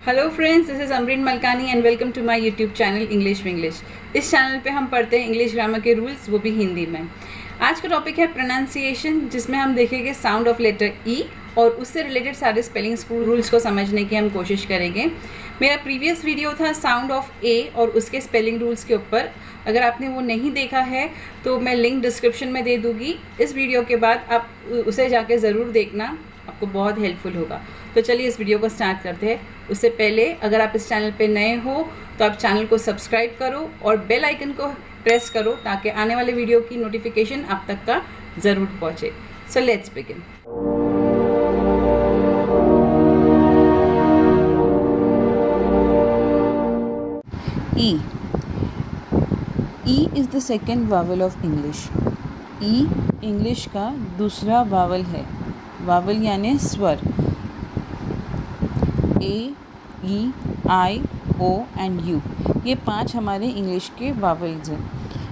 Hello friends, this is Amreen Malkani and welcome to my YouTube channel English Vinglish. इस channel पे हम पढ़ते हैं इंग्लिश ग्रामर के रूल्स, वो भी हिंदी में। आज का टॉपिक है प्रोनाउंसिएशन, जिसमें हम देखेंगे साउंड ऑफ लेटर ई और उससे रिलेटेड सारे स्पेलिंग रूल्स को समझने की हम कोशिश करेंगे। मेरा प्रीवियस वीडियो था साउंड ऑफ ए और उसके स्पेलिंग रूल्स के ऊपर। अगर आपने वो नहीं देखा है तो मैं लिंक डिस्क्रिप्शन में दे दूँगी। इस वीडियो के बाद आप उसे जाके ज़रूर देखना, आपको बहुत हेल्पफुल होगा। तो चलिए इस वीडियो को स्टार्ट करते हैं। उससे पहले अगर आप इस चैनल पे नए हो तो आप चैनल को सब्सक्राइब करो और बेल आइकन को प्रेस करो ताकि आने वाले वीडियो की नोटिफिकेशन आप तक का ज़रूर पहुँचे। So let's begin. E is the second vowel of English. E English का दूसरा वावल है। वावल यानी स्वर। ए, ई, आई, ओ एंड यू, ये 5 हमारे इंग्लिश के वावल्स हैं।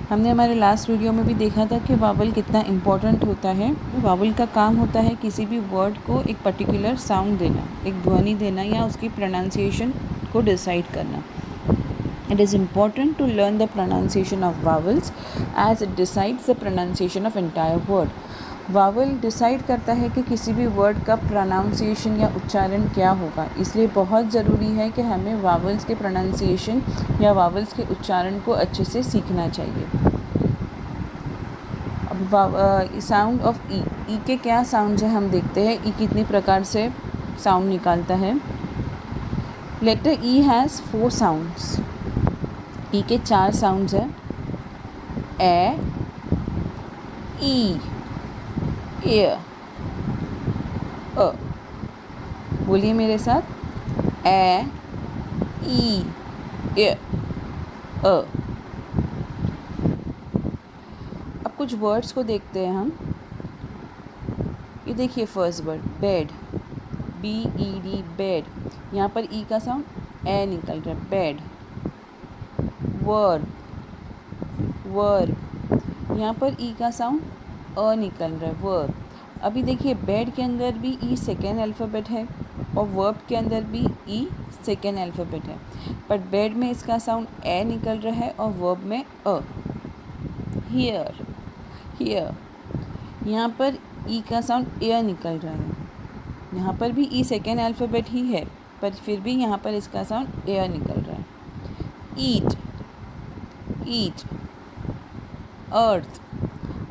हमने हमारे लास्ट वीडियो में भी देखा था कि वावल कितना इम्पोर्टेंट होता है। वावल का काम होता है किसी भी वर्ड को एक पर्टिकुलर साउंड देना, एक ध्वनि देना या उसकी प्रोनाउंसिएशन को डिसाइड करना। It is important to learn the pronunciation of vowels as it decides the pronunciation of entire word. Vowel decide करता है कि किसी भी वर्ड का प्रोनाउंसिएशन या उच्चारण क्या होगा, इसलिए बहुत ज़रूरी है कि हमें वावल्स के प्रोनाउंसिएशन या वावल्स के उच्चारण को अच्छे से सीखना चाहिए। अब साउंड ऑफ ई, ई के क्या साउंड्स हैं हम देखते हैं। ई कितनी प्रकार से साउंड निकालता है। Letter E has 4 sounds. E के 4 साउंड्स हैं। ए, ई, अ। बोलिए मेरे साथ, ए, ई, अ। अब कुछ वर्ड्स को देखते हैं हम। ये देखिए first word bed, BED, bed. यहाँ पर ई का साउंड ए निकल रहा है, बेड। वर्ब, वर्ब, यहाँ पर ई का साउंड अ निकल रहा है, वर्ब। अभी देखिए बेड के अंदर भी ई सेकेंड अल्फ़ाबेट है और वर्ब के अंदर भी ई सेकेंड अल्फ़ाबेट है, पर बेड में इसका साउंड ए निकल रहा है और वर्ब में अ। हियर, हियर, यहाँ पर ई का साउंड एयर निकल रहा है। यहाँ पर भी ई सेकेंड अल्फ़ाबेट ही है, पर फिर भी यहाँ पर इसका साउंड एयर निकल रहा है। ईट, ईट, अर्थ।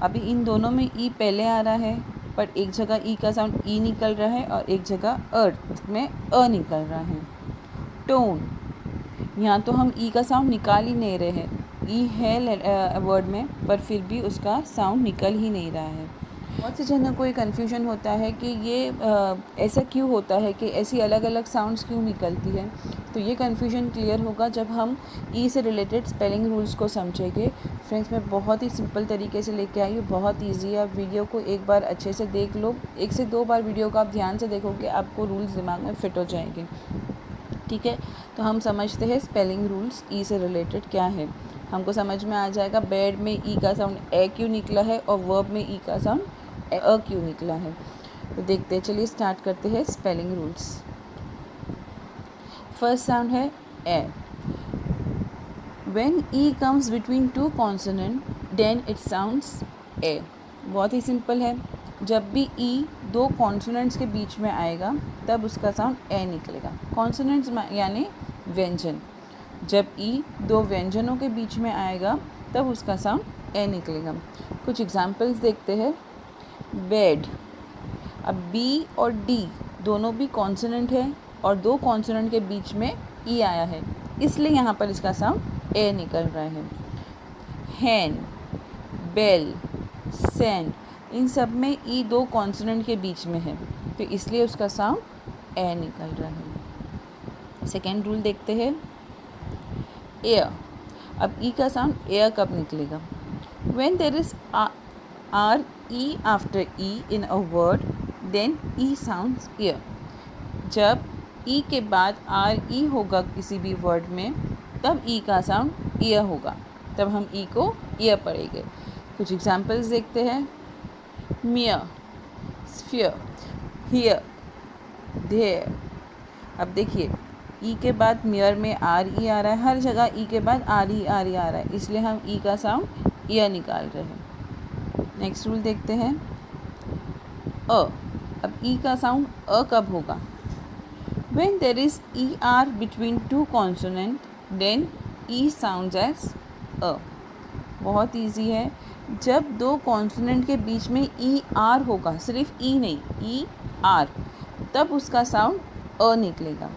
अभी इन दोनों में ई पहले आ रहा है, पर एक जगह ई का साउंड ई निकल रहा है और एक जगह अर्थ में अ निकल रहा है। टोन, यहाँ तो हम ई का साउंड निकाल ही नहीं रहे हैं। ई है वर्ड में, पर फिर भी उसका साउंड निकल ही नहीं रहा है। बहुत से जनों को ये कन्फ्यूजन होता है कि ये ऐसा क्यों होता है कि ऐसी अलग अलग साउंड्स क्यों निकलती है। तो ये कन्फ्यूजन क्लियर होगा जब हम ई से रिलेटेड स्पेलिंग रूल्स को समझेंगे। फ्रेंड्स, मैं बहुत ही सिंपल तरीके से लेके आई हूँ, बहुत ईजी है। आप वीडियो को एक बार अच्छे से देख लो, 1 से 2 बार वीडियो को आप ध्यान से देखोगे, आपको रूल्स दिमाग में फिट हो जाएंगे। ठीक है, तो हम समझते हैं स्पेलिंग रूल्स ई से रिलेटेड क्या है। हमको समझ में आ जाएगा बेड में ई का साउंड ए क्यों निकला है और वर्ब में ई का साउंड अ क्यों निकला है। तो देखते हैं, चलिए स्टार्ट करते हैं स्पेलिंग रूल्स। फर्स्ट साउंड है A. When E comes between 2 consonant then it sounds A. बहुत ही सिंपल है, जब भी ई 2 कॉन्सोनेंट्स के बीच में आएगा तब उसका साउंड ए निकलेगा। कॉन्सोनेंट्स यानी व्यंजन। जब ई 2 व्यंजनों के बीच में आएगा तब उसका साउंड ए निकलेगा। कुछ एग्जाम्पल्स देखते हैं। बेड, अब बी और डी दोनों भी कॉन्सोनेंट है और 2 कॉन्सोनेंट के बीच में ई आया है, इसलिए यहाँ पर इसका साउंड ए निकल रहा है। हैन, बेल, सैंड, इन सब में ई 2 कॉन्सोनेंट के बीच में है, तो इसलिए उसका साउंड ए निकल रहा है। सेकेंड रूल देखते हैं। एयर, अब ई का साउंड एयर कब निकलेगा। When there is R E after E in a word then E sounds ear. जब ई के बाद आर ई होगा किसी भी वर्ड में तब ई का साउंड ईयर होगा, तब हम ई को ईयर पढ़ेंगे। कुछ एग्जाम्पल्स देखते हैं। Mere, sphere, here, there. अब देखिए ई के बाद मियर में आर ई आ रहा है, हर जगह ई के बाद आर ई आ रहा है, इसलिए हम ई का साउंड ईयर निकाल रहे हैं। नेक्स्ट रूल देखते हैं अ। अब ई का साउंड अ कब होगा? When there is ER between two consonant, then E sounds as A। बहुत ईजी है। जब दो कॉन्सोनेंट के बीच में ई आर होगा, सिर्फ ई नहीं, ई आर, तब उसका साउंड अ निकलेगा।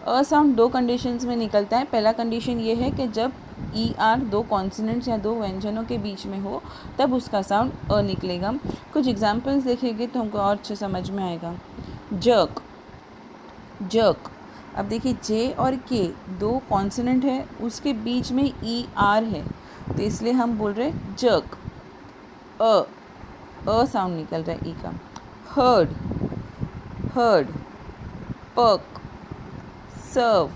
अ साउंड दो कंडीशंस में निकलता है। पहला कंडीशन ये है कि जब ई आर दो कॉन्सोनेंट्स या दो व्यंजनों के बीच में हो, तब उसका साउंड अ निकलेगा। कुछ एग्जांपल्स देखेंगे तो हमको और अच्छे समझ में आएगा। Jerk, jerk. अब देखिए जे और के दो कॉन्सोनेंट है, उसके बीच में ई आर है, तो इसलिए हम बोल रहे हैं जर्क, अ साउंड निकल रहा है ई का। हर्ड, हर्ड, पर्क, सर्व।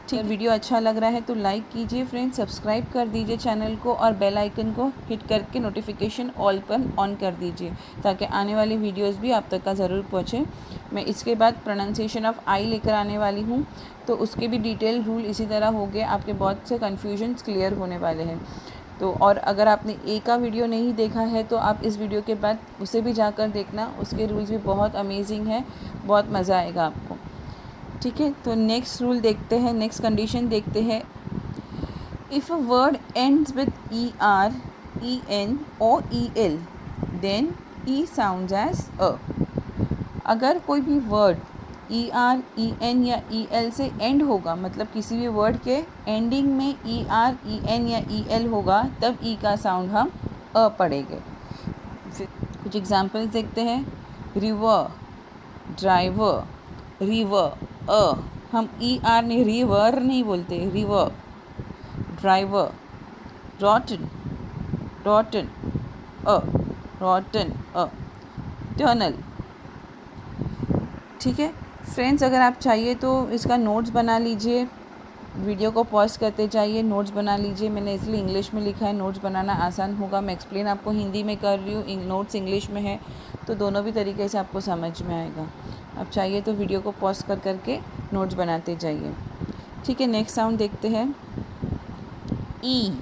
ठीक, वीडियो अच्छा लग रहा है तो लाइक कीजिए फ्रेंड्स, सब्सक्राइब कर दीजिए चैनल को और बेल आइकन को हिट करके नोटिफिकेशन ऑल पर ऑन कर दीजिए, ताकि आने वाली वीडियोस भी आप तक का ज़रूर पहुँचे। मैं इसके बाद प्रोनाउंसिएशन ऑफ आई लेकर आने वाली हूँ, तो उसके भी डिटेल रूल इसी तरह हो गए, आपके बहुत से कन्फ्यूजन्स क्लियर होने वाले हैं। तो और अगर आपने ए का वीडियो नहीं देखा है तो आप इस वीडियो के बाद उसे भी जाकर देखना, उसके रूल्स भी बहुत अमेजिंग है, बहुत मज़ा आएगा आपको। ठीक है, तो नेक्स्ट रूल देखते हैं, नेक्स्ट कंडीशन देखते हैं। If a word ends with E R, E N और E L, then E sounds as A. अगर कोई भी word E R, E N या ई एल से एंड होगा, मतलब किसी भी वर्ड के एंडिंग में ई आर, ई एन या ई एल होगा, तब ई का साउंड हम अ पढ़ेंगे। कुछ एग्जांपल्स देखते हैं। रिवर, ड्राइवर, रिवर, अ। हम ई आर नहीं, रिवर नहीं बोलते, रिवर। ड्राइवर, रॉटन, रॉटन, अ, रॉटन, अ। टनल। ठीक है फ्रेंड्स, अगर आप चाहिए तो इसका नोट्स बना लीजिए, वीडियो को पॉज करते जाइए, नोट्स बना लीजिए। मैंने इसलिए इंग्लिश में लिखा है, नोट्स बनाना आसान होगा। मैं एक्सप्लेन आपको हिंदी में कर रही हूँ, नोट्स इंग्लिश में है, तो दोनों भी तरीके से आपको समझ में आएगा। आप चाहिए तो वीडियो को पॉज कर करके नोट्स बनाते जाइए। ठीक है, नेक्स्ट साउंड देखते हैं ई।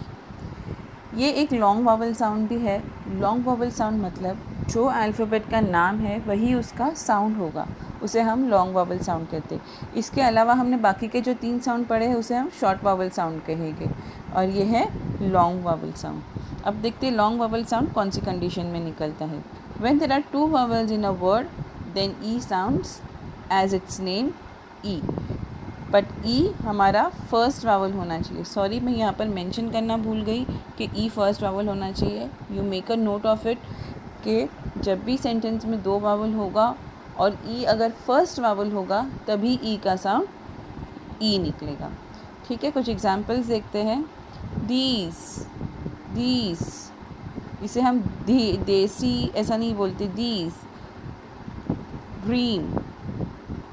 ये एक लॉन्ग वावल साउंड भी है। लॉन्ग वावल साउंड मतलब जो अल्फ़ाबेट का नाम है वही उसका साउंड होगा, उसे हम लॉन्ग वावल साउंड कहते हैं। इसके अलावा हमने बाकी के जो 3 साउंड पढ़े हैं उसे हम शॉर्ट वावल साउंड कहेंगे, और ये है लॉन्ग वावल साउंड। अब देखते हैं लॉन्ग वावल साउंड कौन सी कंडीशन में निकलता है। When there are 2 vowels in a word, then E sounds as its name E. But E हमारा फर्स्ट वावल होना चाहिए। सॉरी, मैं यहाँ पर मेंशन करना भूल गई कि ई फर्स्ट वावल होना चाहिए। You make a note of it कि जब भी सेंटेंस में 2 वावल होगा और ई अगर फर्स्ट वावल होगा, तभी ई का साउंड ई निकलेगा। ठीक है, कुछ एग्जांपल्स देखते हैं। दीज, दीज, इसे हम देसी ऐसा नहीं बोलते, दीज। ड्रीम,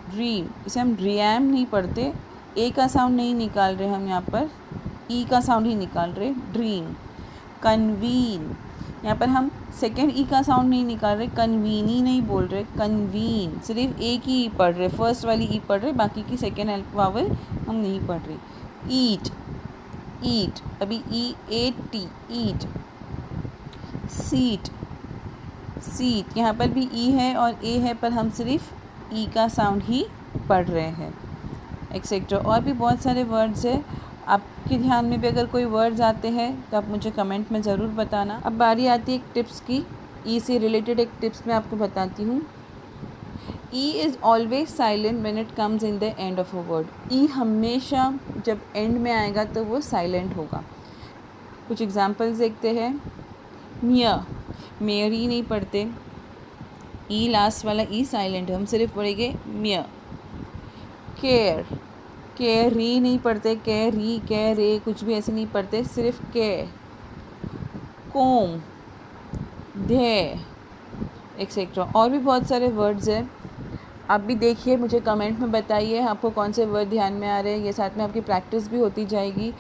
ड्रीम, इसे हम ड्रीम नहीं पढ़ते, ए का साउंड नहीं निकाल रहे हम यहाँ पर, ई का साउंड ही निकाल रहे, ड्रीम। कन्वीन, यहाँ पर हम सेकेंड ई का साउंड नहीं निकाल रहे, कन्वीनी नहीं बोल रहे, कन्वीन, सिर्फ एक ही पढ़ रहे, फर्स्ट वाली ई पढ़ रहे, बाकी की सेकेंड वावल हम नहीं पढ़ रहे। ईट, ईट, अभी E A T, eat. Seat, seat, यहाँ पर भी ई है और ए है, पर हम सिर्फ ई का साउंड ही पढ़ रहे हैं, एक्सेट्रा। और भी बहुत सारे वर्ड्स हैं, आपके ध्यान में भी अगर कोई वर्ड्स आते हैं तो आप मुझे कमेंट में ज़रूर बताना। अब बारी आती है एक टिप्स की, ई से रिलेटेड एक टिप्स मैं आपको बताती हूँ। E is always silent when it comes in the end of a word. E हमेशा जब एंड में आएगा तो वो साइलेंट होगा। कुछ एग्जांपल्स देखते हैं। मियर, मेयर ही नहीं पढ़ते, ई लास्ट वाला ई साइलेंट है, हम सिर्फ पढ़ेंगे मियर। केयर, केयर री नहीं पढ़ते, केयर री, केयर रे, कुछ भी ऐसे नहीं पढ़ते, सिर्फ केयर। कोम, धे, एक्सेट्रा। और भी बहुत सारे वर्ड्स हैं, आप भी देखिए, मुझे कमेंट में बताइए आपको कौन से वर्ड ध्यान में आ रहे हैं, ये साथ में आपकी प्रैक्टिस भी होती जाएगी।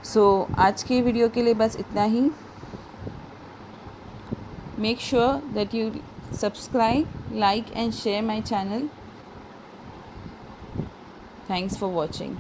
सो आज के वीडियो के लिए बस इतना ही। Make sure that you subscribe, like and share my channel. Thanks for watching.